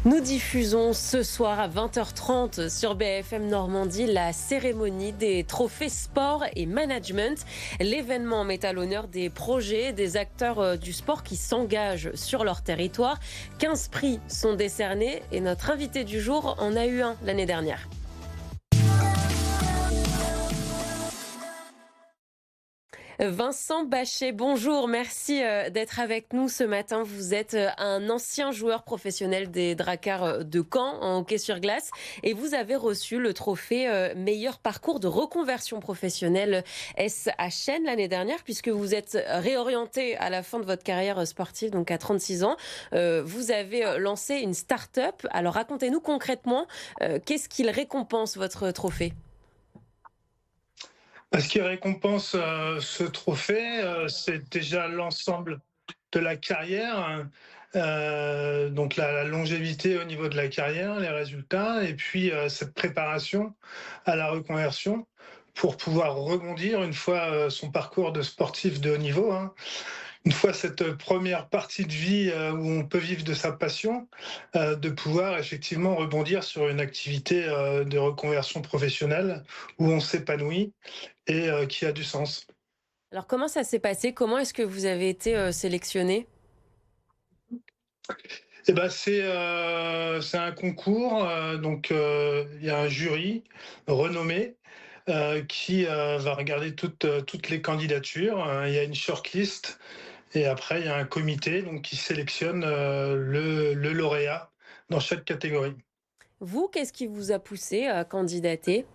Nous diffusons ce soir à 20h30 sur BFM Normandie la cérémonie des trophées sport et management. L'événement met à l'honneur des projets, des acteurs du sport qui s'engagent sur leur territoire. 15 prix sont décernés et notre invité du jour en a eu un l'année dernière. Vincent Bachet, bonjour, merci d'être avec nous ce matin. Vous êtes un ancien joueur professionnel des Drakkars de Caen en hockey sur glace et vous avez reçu le trophée meilleur parcours de reconversion professionnelle SHN l'année dernière puisque vous êtes réorienté à la fin de votre carrière sportive, donc à 36 ans. Vous avez lancé une start-up. Alors racontez-nous concrètement, qu'est-ce qu'il récompense votre trophée ? Ce qui récompense ce trophée, c'est déjà l'ensemble de la carrière, donc la longévité au niveau de la carrière, les résultats, et puis cette préparation à la reconversion pour pouvoir rebondir une fois son parcours de sportif de haut niveau, hein. Une fois cette première partie de vie où on peut vivre de sa passion, de pouvoir effectivement rebondir sur une activité de reconversion professionnelle où on s'épanouit et qui a du sens. Alors comment ça s'est passé ? Comment est-ce que vous avez été sélectionné ? Eh ben, c'est un concours, donc il y a un jury renommé qui va regarder toutes les candidatures. Il y a une shortlist et après il y a un comité donc, qui sélectionne le lauréat dans chaque catégorie. Vous, qu'est-ce qui vous a poussé à candidater ?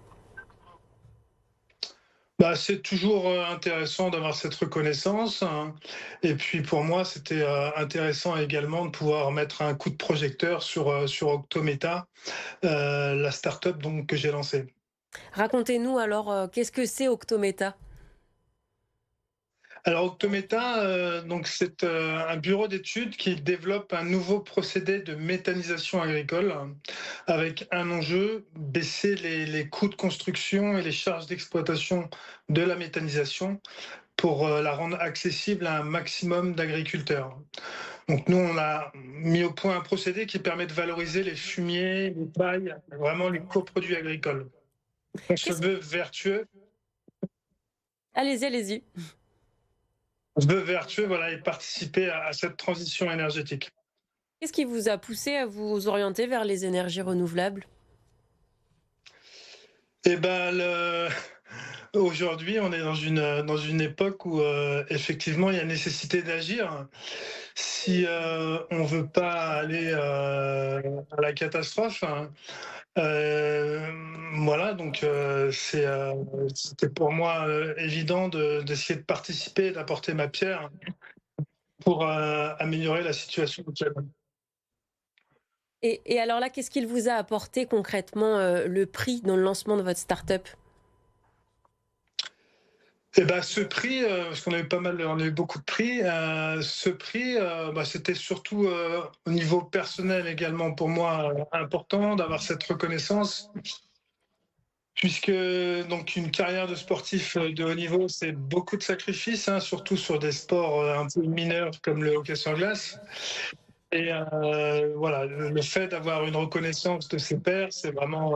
Bah, c'est toujours intéressant d'avoir cette reconnaissance, hein. Et puis pour moi, c'était intéressant également de pouvoir mettre un coup de projecteur sur Octometa, la start-up donc, que j'ai lancée. Racontez-nous alors, qu'est-ce que c'est Octometa ? Alors Octometa, donc c'est un bureau d'études qui développe un nouveau procédé de méthanisation agricole avec un enjeu, baisser les coûts de construction et les charges d'exploitation de la méthanisation pour la rendre accessible à un maximum d'agriculteurs. Donc nous, on a mis au point un procédé qui permet de valoriser les fumiers, les pailles, vraiment les coproduits agricoles. On se Qu'est-ce... veut vertueux, Allez-y, allez-y. voilà, et participer à cette transition énergétique. Qu'est-ce qui vous a poussé à vous orienter vers les énergies renouvelables ? Eh ben, aujourd'hui, on est dans une époque où effectivement il y a nécessité d'agir. Si on veut pas aller à la catastrophe, hein, euh, voilà, donc c'était pour moi évident d'essayer de participer, d'apporter ma pierre pour améliorer la situation actuelle. Et alors là, qu'est-ce qu'il vous a apporté concrètement, le prix dans le lancement de votre start-up ? Eh ben, ce prix, parce qu'on a eu on a eu beaucoup de prix. Ce prix, c'était surtout au niveau personnel également pour moi important d'avoir cette reconnaissance, puisque donc une carrière de sportif de haut niveau, c'est beaucoup de sacrifices, hein, surtout sur des sports un peu mineurs comme le hockey sur glace. Et voilà, le fait d'avoir une reconnaissance de ses pairs, c'est vraiment,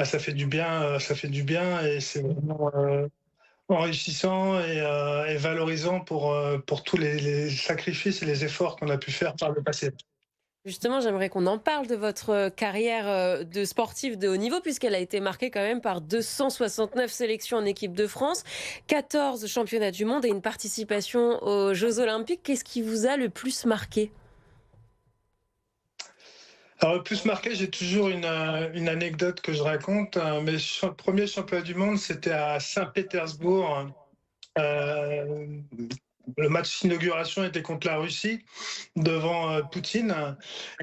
ça fait du bien, ça fait du bien, et c'est vraiment enrichissant et valorisant pour tous les sacrifices et les efforts qu'on a pu faire par le passé. Justement, j'aimerais qu'on en parle de votre carrière de sportif de haut niveau, puisqu'elle a été marquée quand même par 269 sélections en équipe de France, 14 championnats du monde et une participation aux Jeux Olympiques. Qu'est-ce qui vous a le plus marqué ? Alors, le plus marqué, j'ai toujours une anecdote que je raconte. Mes premiers championnats du monde, c'était à Saint-Pétersbourg. Euh, le match d'inauguration était contre la Russie, devant Poutine.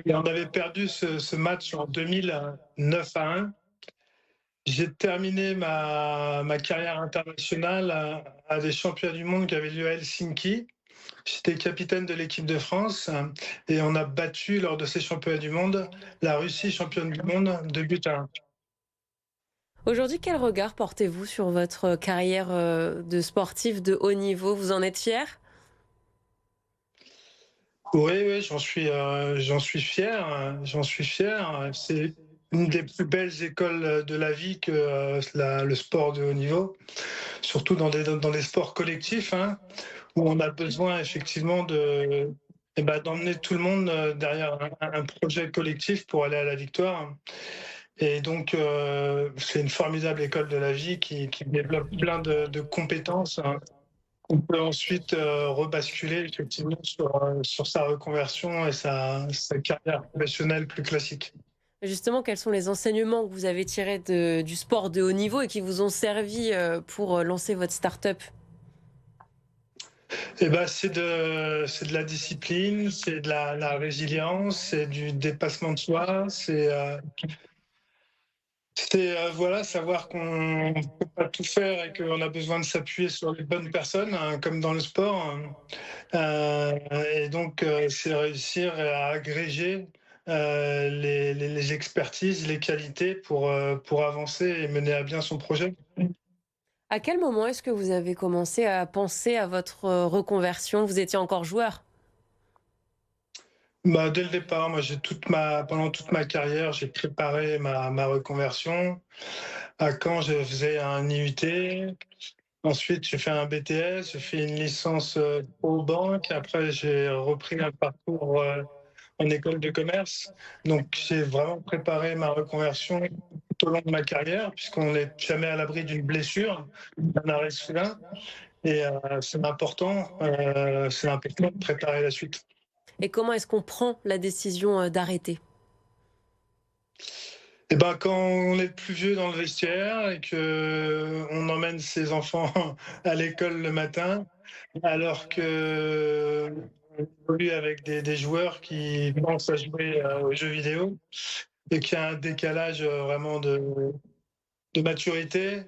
Et on avait perdu ce match en 2009-1. J'ai terminé ma carrière internationale à des championnats du monde qui avaient lieu à Helsinki. J'étais capitaine de l'équipe de France et on a battu lors de ces championnats du monde la Russie championne du monde 2-1. Aujourd'hui, quel regard portez-vous sur votre carrière de sportif de haut niveau ? Vous en êtes fier ? Oui, oui, j'en suis fier, j'en suis fier. C'est une des plus belles écoles de la vie que le sport de haut niveau, surtout dans les sports collectifs, hein, où on a besoin effectivement d'emmener tout le monde derrière un projet collectif pour aller à la victoire. Et donc, c'est une formidable école de la vie qui développe plein de compétences, hein. On peut ensuite rebasculer effectivement sur sa reconversion et sa carrière professionnelle plus classique. Justement, quels sont les enseignements que vous avez tirés du sport de haut niveau et qui vous ont servi pour lancer votre start-up? Et ben, c'est de la discipline, c'est de la résilience, c'est du dépassement de soi, voilà, savoir qu'on ne peut pas tout faire et qu'on a besoin de s'appuyer sur les bonnes personnes, hein, comme dans le sport, hein. Et donc, c'est réussir à agréger les expertises, les qualités pour avancer et mener à bien son projet. À quel moment est-ce que vous avez commencé à penser à votre reconversion? Vous étiez encore joueur? Bah, dès le départ, moi, pendant toute ma carrière, j'ai préparé ma reconversion. À Caen, je faisais un IUT. Ensuite, j'ai fait un BTS, j'ai fait une licence pro banque. Après, j'ai repris un parcours en école de commerce. Donc, j'ai vraiment préparé ma reconversion tout au long de ma carrière, puisqu'on n'est jamais à l'abri d'une blessure, d'un arrêt soudain. Et c'est important de préparer la suite. Et comment est-ce qu'on prend la décision d'arrêter? Et ben, quand on est le plus vieux dans le vestiaire et que on emmène ses enfants à l'école le matin, alors que on évolue avec des joueurs qui commencent à jouer aux jeux vidéo et qu'il y a un décalage vraiment de maturité.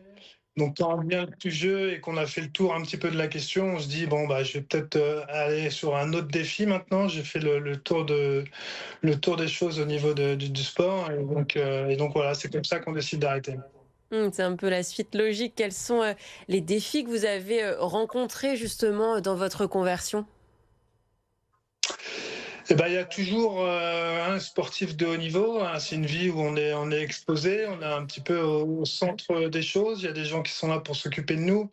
Donc, quand on devient le plus vieux et qu'on a fait le tour un petit peu de la question, on se dit bon bah je vais peut-être aller sur un autre défi maintenant. J'ai fait le tour des choses au niveau du sport et donc voilà, c'est comme ça qu'on décide d'arrêter. C'est un peu la suite logique. Quels sont les défis que vous avez rencontrés justement dans votre conversion? Eh ben, il y a toujours un sportif de haut niveau, hein. C'est une vie où on est exposé, on est un petit peu au centre des choses. Il y a des gens qui sont là pour s'occuper de nous.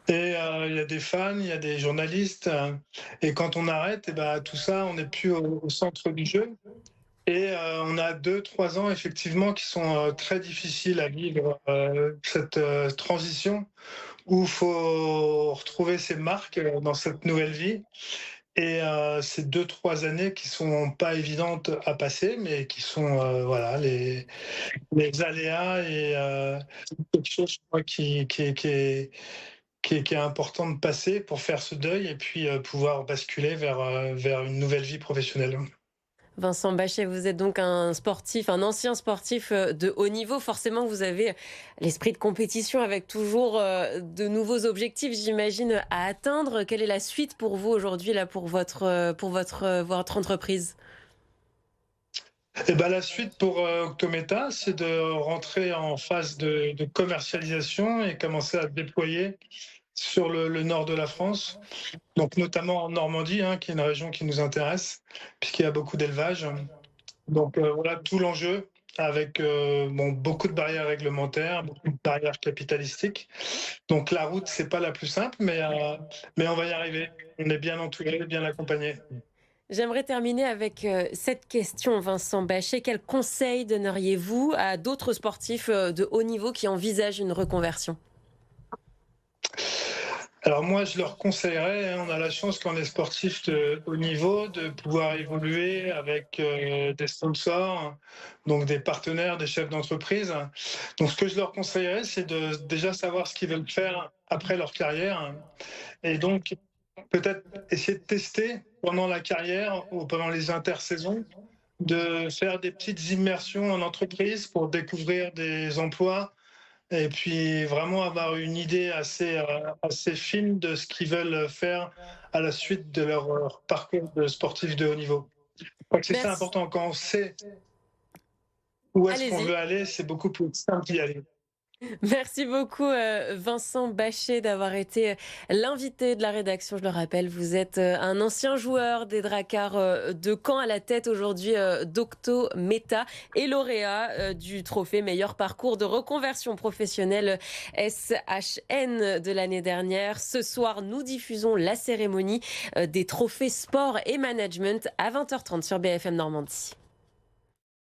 Et il y a des fans, il y a des journalistes. Et quand on arrête, eh ben, tout ça, on n'est plus au centre du jeu. Et on a 2, 3 ans effectivement qui sont très difficiles à vivre, cette transition où il faut retrouver ses marques dans cette nouvelle vie. Et c'est 2, 3 années qui sont pas évidentes à passer, mais qui sont voilà les aléas et quelque chose je crois, qui est important de passer pour faire ce deuil et puis pouvoir basculer vers une nouvelle vie professionnelle. Vincent Bachet, vous êtes donc un sportif, un ancien sportif de haut niveau. Forcément, vous avez l'esprit de compétition avec toujours de nouveaux objectifs, j'imagine, à atteindre. Quelle est la suite pour vous aujourd'hui, là, votre entreprise? Et ben, la suite pour Octometa, c'est de rentrer en phase de commercialisation et commencer à déployer sur le nord de la France, donc notamment en Normandie, hein, qui est une région qui nous intéresse, puisqu'il y a beaucoup d'élevage. Donc voilà tout l'enjeu avec bon, beaucoup de barrières réglementaires, beaucoup de barrières capitalistiques. Donc la route, c'est pas la plus simple, mais on va y arriver. On est bien entouré, bien accompagné. J'aimerais terminer avec cette question, Vincent Bachet. Quel conseil donneriez-vous à d'autres sportifs de haut niveau qui envisagent une reconversion? Alors moi, je leur conseillerais, hein, on a la chance quand on est sportif de haut niveau de pouvoir évoluer avec des sponsors, donc des partenaires, des chefs d'entreprise. Donc ce que je leur conseillerais, c'est de déjà savoir ce qu'ils veulent faire après leur carrière et donc peut-être essayer de tester pendant la carrière ou pendant les intersaisons, de faire des petites immersions en entreprise pour découvrir des emplois et puis vraiment avoir une idée assez fine de ce qu'ils veulent faire à la suite de leur parcours de sportif de haut niveau. Je crois que c'est ça Merci. important. Quand on sait où est-ce qu'on Allez-y. veut aller, c'est beaucoup plus simple d'y aller. Merci beaucoup Vincent Bachet d'avoir été l'invité de la rédaction. Je le rappelle, vous êtes un ancien joueur des Dracars de Caen, à la tête aujourd'hui d'Octo Meta et lauréat du trophée meilleur parcours de reconversion professionnelle SHN de l'année dernière. Ce soir, nous diffusons la cérémonie des trophées sport et management à 20h30 sur BFM Normandie.